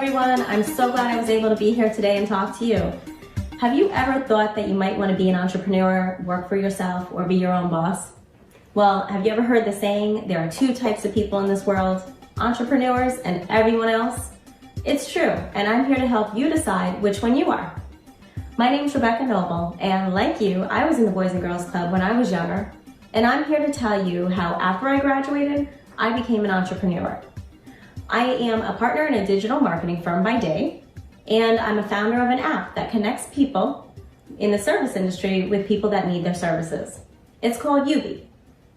everyone. I'm so glad I was able to be here today and talk to you. Have you ever thought that you might want to be an entrepreneur, work for yourself, or be your own boss? Well, have you ever heard the saying, there are two types of people in this world, entrepreneurs and everyone else? It's true, and I'm here to help you decide which one you are. My name's Rebecca Noble, and like you, I was in the Boys and Girls Club when I was younger, and I'm here to tell you how after I graduated, I became an entrepreneur. I am a partner in a digital marketing firm by day, and I'm a founder of an app that connects people in the service industry with people that need their services. It's called Yubi.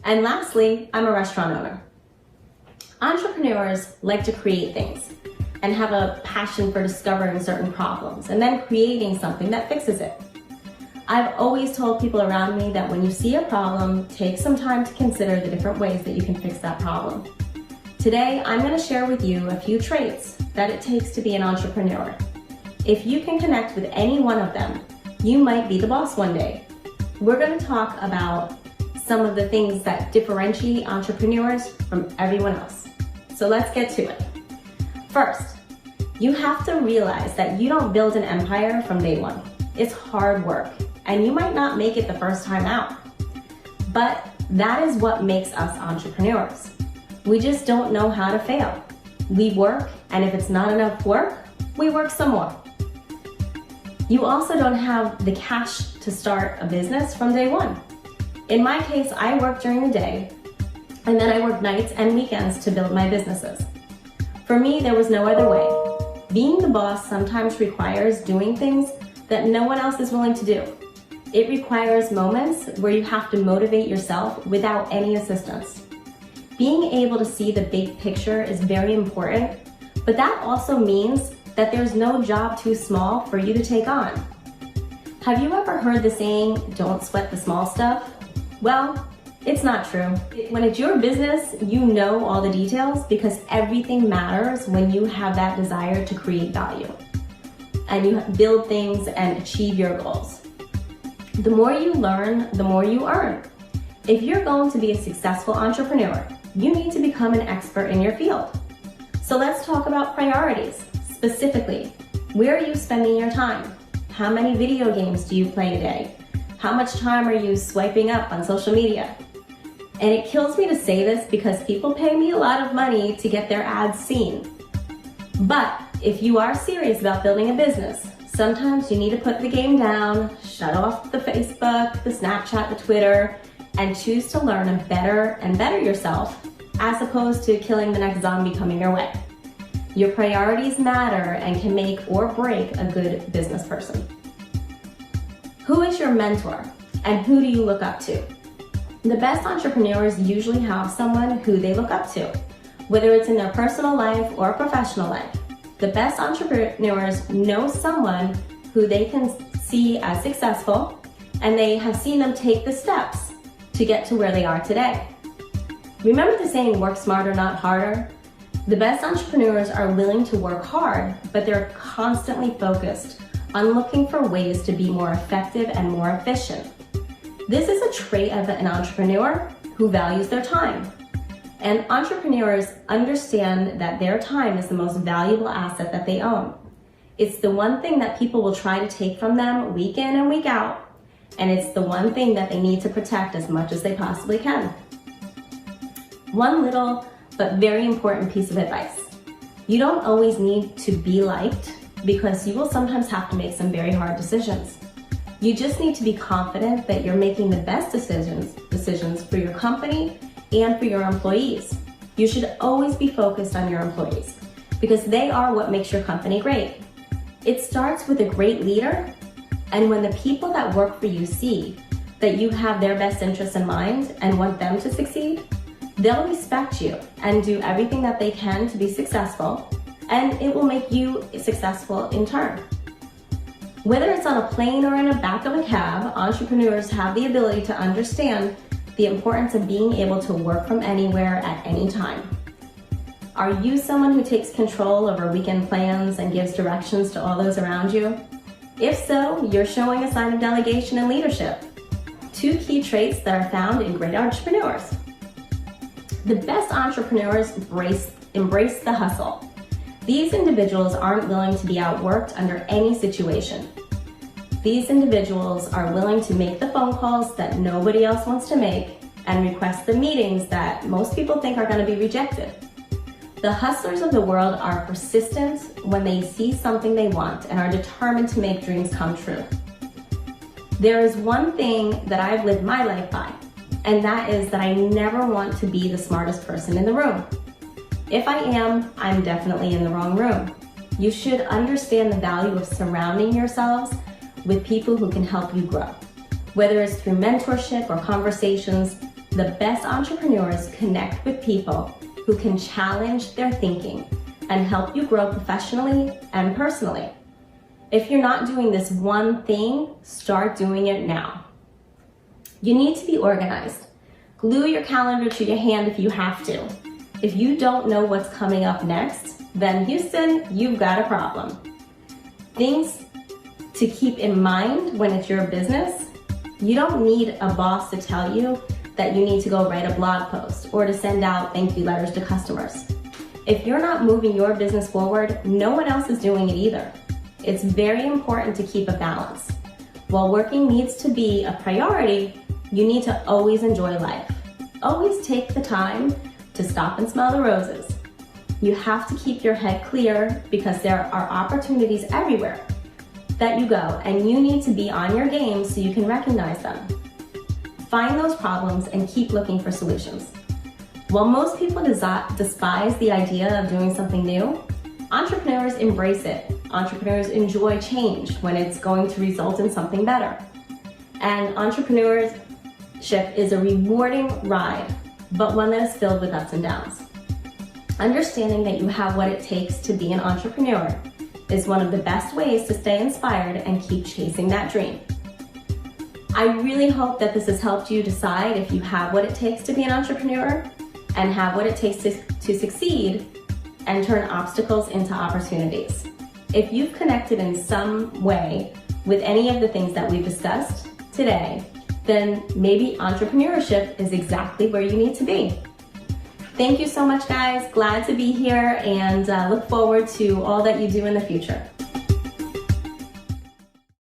And lastly, I'm a restaurant owner. Entrepreneurs like to create things and have a passion for discovering certain problems and then creating something that fixes it. I've always told people around me that when you see a problem, take some time to consider the different ways that you can fix that problem. Today, I'm going to share with you a few traits that it takes to be an entrepreneur. If you can connect with any one of them, you might be the boss one day. We're going to talk about some of the things that differentiate entrepreneurs from everyone else. So let's get to it. First, you have to realize that you don't build an empire from day one. It's hard work, and you might not make it the first time out. But that is what makes us entrepreneurs. We just don't know how to fail. We work, and if it's not enough work, we work some more. You also don't have the cash to start a business from day one. In my case, I work during the day, and then I work nights and weekends to build my businesses. For me, there was no other way. Being the boss sometimes requires doing things that no one else is willing to do. It requires moments where you have to motivate yourself without any assistance. Being able to see the big picture is very important, but that also means that there's no job too small for you to take on. Have you ever heard the saying, don't sweat the small stuff? Well, it's not true. When it's your business, you know all the details because everything matters when you have that desire to create value and you build things and achieve your goals. The more you learn, the more you earn. If you're going to be a successful entrepreneur, you need to become an expert in your field. So let's talk about priorities. Specifically, where are you spending your time? How many video games do you play a day? How much time are you swiping up on social media? And it kills me to say this because people pay me a lot of money to get their ads seen. But if you are serious about building a business, sometimes you need to put the game down, shut off the Facebook, the Snapchat, the Twitter, and choose to learn and better yourself as opposed to killing the next zombie coming your way. Your priorities matter and can make or break a good business person. Who is your mentor and who do you look up to? The best entrepreneurs usually have someone who they look up to, whether it's in their personal life or professional life. The best entrepreneurs know someone who they can see as successful and they have seen them take the steps to get to where they are today. Remember the saying, work smarter, not harder? The best entrepreneurs are willing to work hard, but they're constantly focused on looking for ways to be more effective and more efficient. This is a trait of an entrepreneur who values their time. And entrepreneurs understand that their time is the most valuable asset that they own. It's the one thing that people will try to take from them week in and week out, and it's the one thing that they need to protect as much as they possibly can. One little but very important piece of advice. You don't always need to be liked because you will sometimes have to make some very hard decisions. You just need to be confident that you're making the best decisions for your company and for your employees. You should always be focused on your employees because they are what makes your company great. It starts with a great leader, and when the people that work for you see that you have their best interests in mind and want them to succeed, they'll respect you and do everything that they can to be successful, and it will make you successful in turn. Whether it's on a plane or in the back of a cab, entrepreneurs have the ability to understand the importance of being able to work from anywhere at any time. Are you someone who takes control over weekend plans and gives directions to all those around you? If so, you're showing a sign of delegation and leadership. Two key traits that are found in great entrepreneurs. The best entrepreneurs embrace the hustle. These individuals aren't willing to be outworked under any situation. These individuals are willing to make the phone calls that nobody else wants to make and request the meetings that most people think are going to be rejected. The hustlers of the world are persistent when they see something they want and are determined to make dreams come true. There is one thing that I've lived my life by, and that is that I never want to be the smartest person in the room. If I am, I'm definitely in the wrong room. You should understand the value of surrounding yourselves with people who can help you grow. Whether it's through mentorship or conversations, the best entrepreneurs connect with people who can challenge their thinking and help you grow professionally and personally. If you're not doing this one thing, start doing it now. You need to be organized. Glue your calendar to your hand if you have to. If you don't know what's coming up next, then Houston, you've got a problem. Things to keep in mind when it's your business: you don't need a boss to tell you that you need to go write a blog post or to send out thank you letters to customers. If you're not moving your business forward, no one else is doing it either. It's very important to keep a balance. While working needs to be a priority, you need to always enjoy life. Always take the time to stop and smell the roses. You have to keep your head clear because there are opportunities everywhere that you go, and you need to be on your game so you can recognize them. Find those problems and keep looking for solutions. While most people despise the idea of doing something new, entrepreneurs embrace it. Entrepreneurs enjoy change when it's going to result in something better. And entrepreneurship is a rewarding ride, but one that is filled with ups and downs. Understanding that you have what it takes to be an entrepreneur is one of the best ways to stay inspired and keep chasing that dream. I really hope that this has helped you decide if you have what it takes to be an entrepreneur and have what it takes to succeed and turn obstacles into opportunities. If you've connected in some way with any of the things that we've discussed today, then maybe entrepreneurship is exactly where you need to be. Thank you so much, guys. Glad to be here and look forward to all that you do in the future.